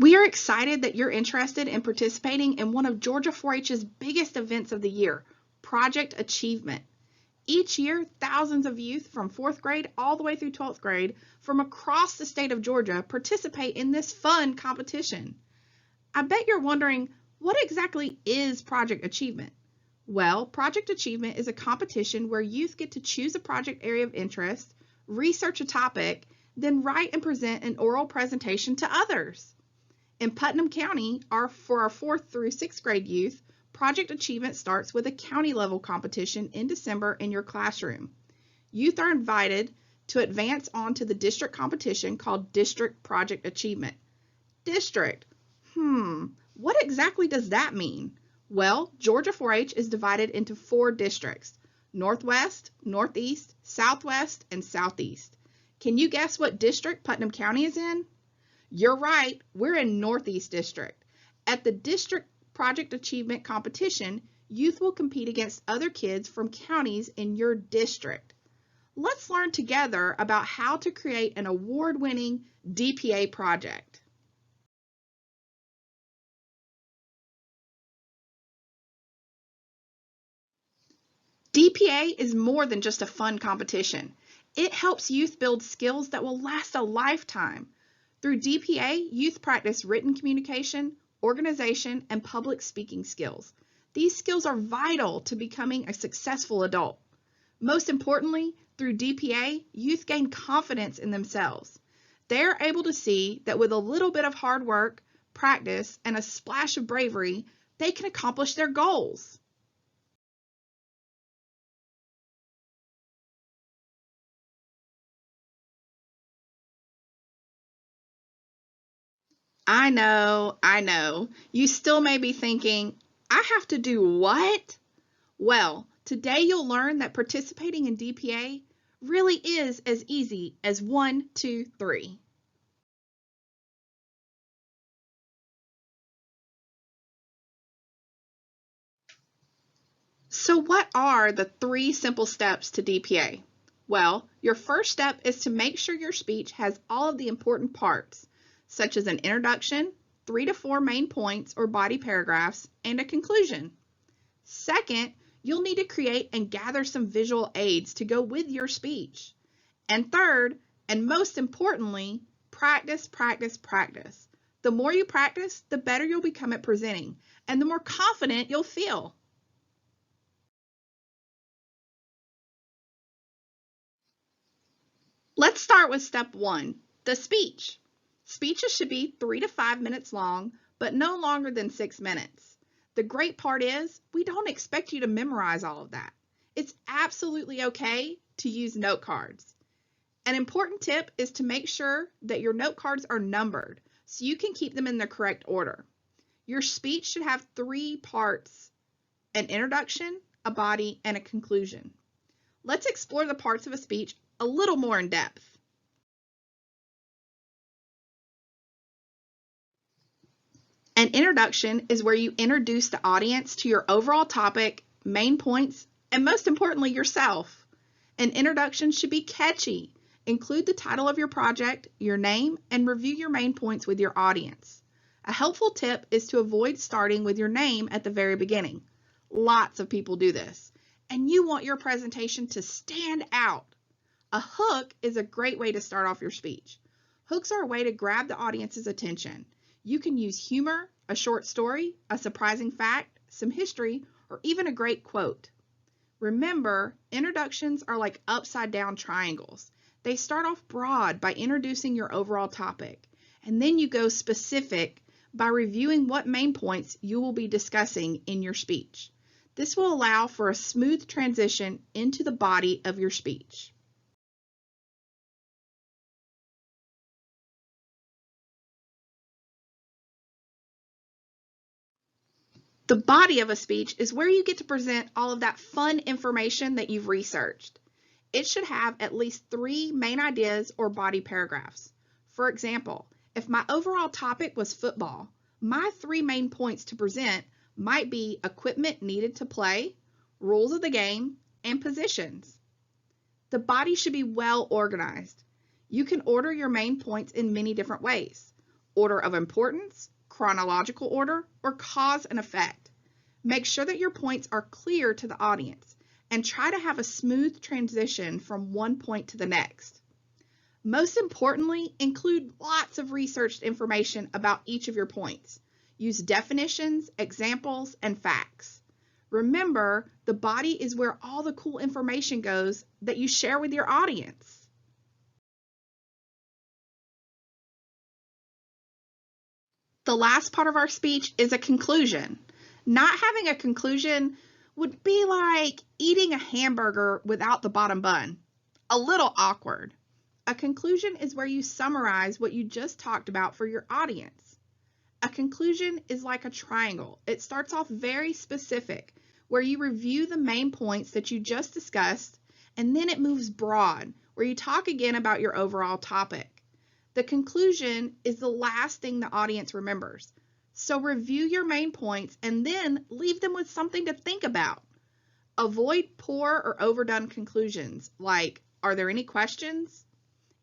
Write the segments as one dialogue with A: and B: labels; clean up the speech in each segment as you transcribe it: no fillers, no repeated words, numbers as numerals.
A: We are excited that you're interested in participating in one of Georgia 4-H's biggest events of the year, Project Achievement. Each year, thousands of youth from 4th grade all the way through 12th grade from across the state of Georgia participate in this fun competition. I bet you're wondering, what exactly is Project Achievement? Well, Project Achievement is a competition where youth get to choose a project area of interest, research a topic, then write and present an oral presentation to others. In Putnam County, for our 4th through 6th grade youth, Project Achievement starts with a county-level competition in December in your classroom. Youth are invited to advance on to the district competition called District Project Achievement. District. What exactly does that mean? Well, Georgia 4-H is divided into 4 districts: Northwest, Northeast, Southwest, and Southeast. Can you guess what district Putnam County is in? You're right, we're in Northeast District. At the District Project Achievement competition, youth will compete against other kids from counties in your district. Let's learn together about how to create an award-winning DPA project. DPA is more than just a fun competition. It helps youth build skills that will last a lifetime. Through DPA, youth practice written communication, organization, and public speaking skills. These skills are vital to becoming a successful adult. Most importantly, through DPA, youth gain confidence in themselves. They are able to see that with a little bit of hard work, practice, and a splash of bravery, they can accomplish their goals. I know. You still may be thinking, I have to do what? Well, today you'll learn that participating in DPA really is as easy as 1, 2, 3. So what are the 3 simple steps to DPA? Well, your first step is to make sure your speech has all of the important parts, such as an introduction, 3 to 4 main points or body paragraphs, and a conclusion. Second, you'll need to create and gather some visual aids to go with your speech. And third, and most importantly, practice, practice, practice. The more you practice, the better you'll become at presenting, and the more confident you'll feel. Let's start with step 1, the speech. Speeches should be 3 to 5 minutes long, but no longer than 6 minutes. The great part is, we don't expect you to memorize all of that. It's absolutely okay to use note cards. An important tip is to make sure that your note cards are numbered so you can keep them in the correct order. Your speech should have 3 parts: an introduction, a body, and a conclusion. Let's explore the parts of a speech a little more in depth. An introduction is where you introduce the audience to your overall topic, main points, and most importantly, yourself. An introduction should be catchy. Include the title of your project, your name, and review your main points with your audience. A helpful tip is to avoid starting with your name at the very beginning. Lots of people do this, and you want your presentation to stand out. A hook is a great way to start off your speech. Hooks are a way to grab the audience's attention. You can use humor, a short story, a surprising fact, some history, or even a great quote. Remember, introductions are like upside-down triangles. They start off broad by introducing your overall topic, and then you go specific by reviewing what main points you will be discussing in your speech. This will allow for a smooth transition into the body of your speech. The body of a speech is where you get to present all of that fun information that you've researched. It should have at least 3 main ideas or body paragraphs. For example, if my overall topic was football, my 3 main points to present might be equipment needed to play, rules of the game, and positions. The body should be well organized. You can order your main points in many different ways. order of importance, chronological order, or cause and effect. Make sure that your points are clear to the audience and try to have a smooth transition from one point to the next. Most importantly, include lots of researched information about each of your points. Use definitions, examples, and facts. Remember, the body is where all the cool information goes that you share with your audience. The last part of our speech is a conclusion. Not having a conclusion would be like eating a hamburger without the bottom bun. A little awkward. A conclusion is where you summarize what you just talked about for your audience. A conclusion is like a triangle. It starts off very specific, where you review the main points that you just discussed, and then it moves broad, where you talk again about your overall topic. The conclusion is the last thing the audience remembers. So review your main points and then leave them with something to think about. Avoid poor or overdone conclusions like, "Are there any questions?"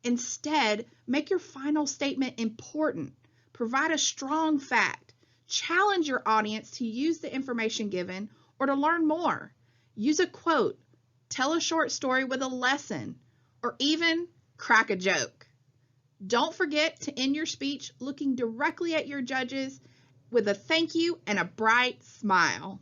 A: Instead, make your final statement important. Provide a strong fact. Challenge your audience to use the information given or to learn more. Use a quote, tell a short story with a lesson, or even crack a joke. Don't forget to end your speech looking directly at your judges with a thank you and a bright smile.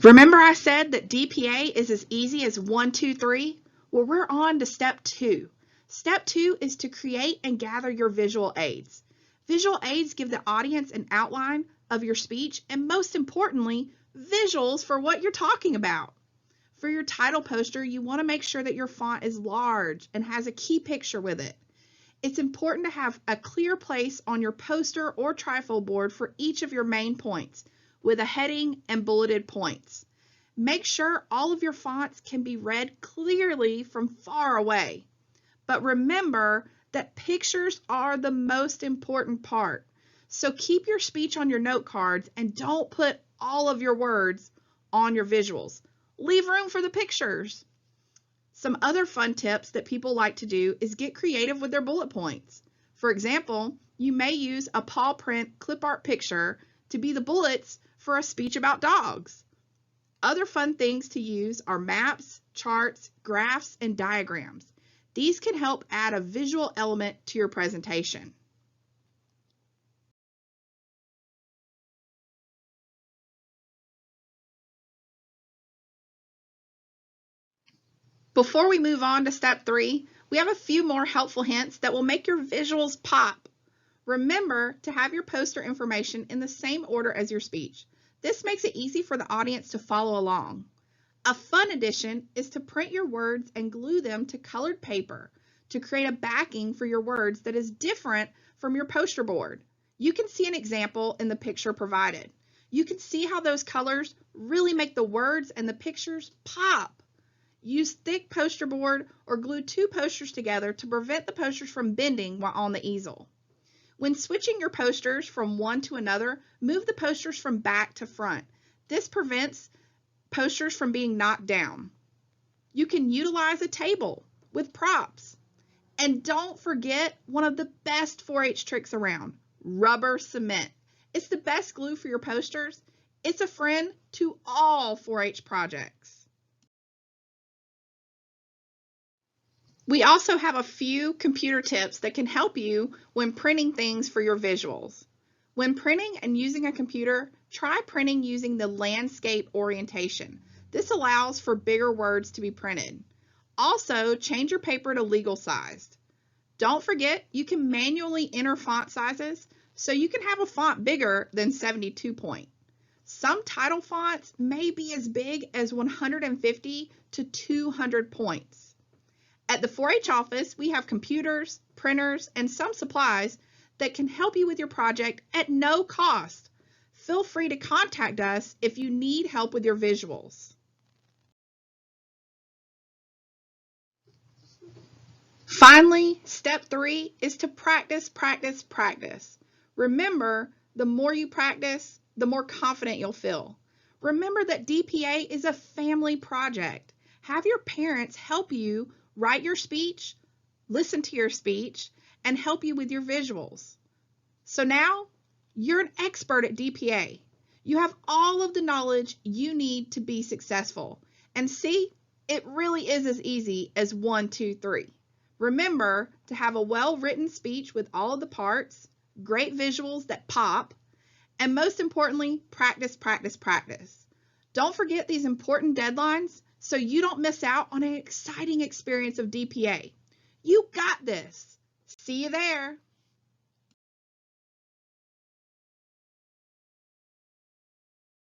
A: Remember I said that DPA is as easy as 1, 2, 3? Well, we're on to step 2. Step 2 is to create and gather your visual aids. Visual aids give the audience an outline of your speech and, most importantly, visuals for what you're talking about. For your title poster, you want to make sure that your font is large and has a key picture with it. It's important to have a clear place on your poster or trifold board for each of your main points, with a heading and bulleted points. Make sure all of your fonts can be read clearly from far away. But remember that pictures are the most important part. So keep your speech on your note cards and don't put all of your words on your visuals. Leave room for the pictures. Some other fun tips that people like to do is get creative with their bullet points. For example, you may use a paw print clip art picture to be the bullets for a speech about dogs. Other fun things to use are maps, charts, graphs, and diagrams. These can help add a visual element to your presentation. Before we move on to step 3, we have a few more helpful hints that will make your visuals pop. Remember to have your poster information in the same order as your speech. This makes it easy for the audience to follow along. A fun addition is to print your words and glue them to colored paper to create a backing for your words that is different from your poster board. You can see an example in the picture provided. You can see how those colors really make the words and the pictures pop. Use thick poster board or glue 2 posters together to prevent the posters from bending while on the easel. When switching your posters from one to another, move the posters from back to front. This prevents posters from being knocked down. You can utilize a table with props. And don't forget one of the best 4-H tricks around, rubber cement. It's the best glue for your posters. It's a friend to all 4-H projects. We also have a few computer tips that can help you when printing things for your visuals. When printing and using a computer, try printing using the landscape orientation. This allows for bigger words to be printed. Also, change your paper to legal sized. Don't forget, you can manually enter font sizes, so you can have a font bigger than 72 point. Some title fonts may be as big as 150 to 200 points. At the 4-H office, we have computers, printers, and some supplies that can help you with your project at no cost. Feel free to contact us if you need help with your visuals. Finally, step 3 is to practice, practice, practice. Remember, the more you practice, the more confident you'll feel. Remember that DPA is a family project. Have your parents help you write your speech, listen to your speech, and help you with your visuals. So now you're an expert at DPA. You have all of the knowledge you need to be successful. And see, it really is as easy as 1, 2, 3. Remember to have a well-written speech with all of the parts, great visuals that pop, and most importantly, practice, practice, practice. Don't forget these important deadlines so you don't miss out on an exciting experience of DPA. You got this. See you there.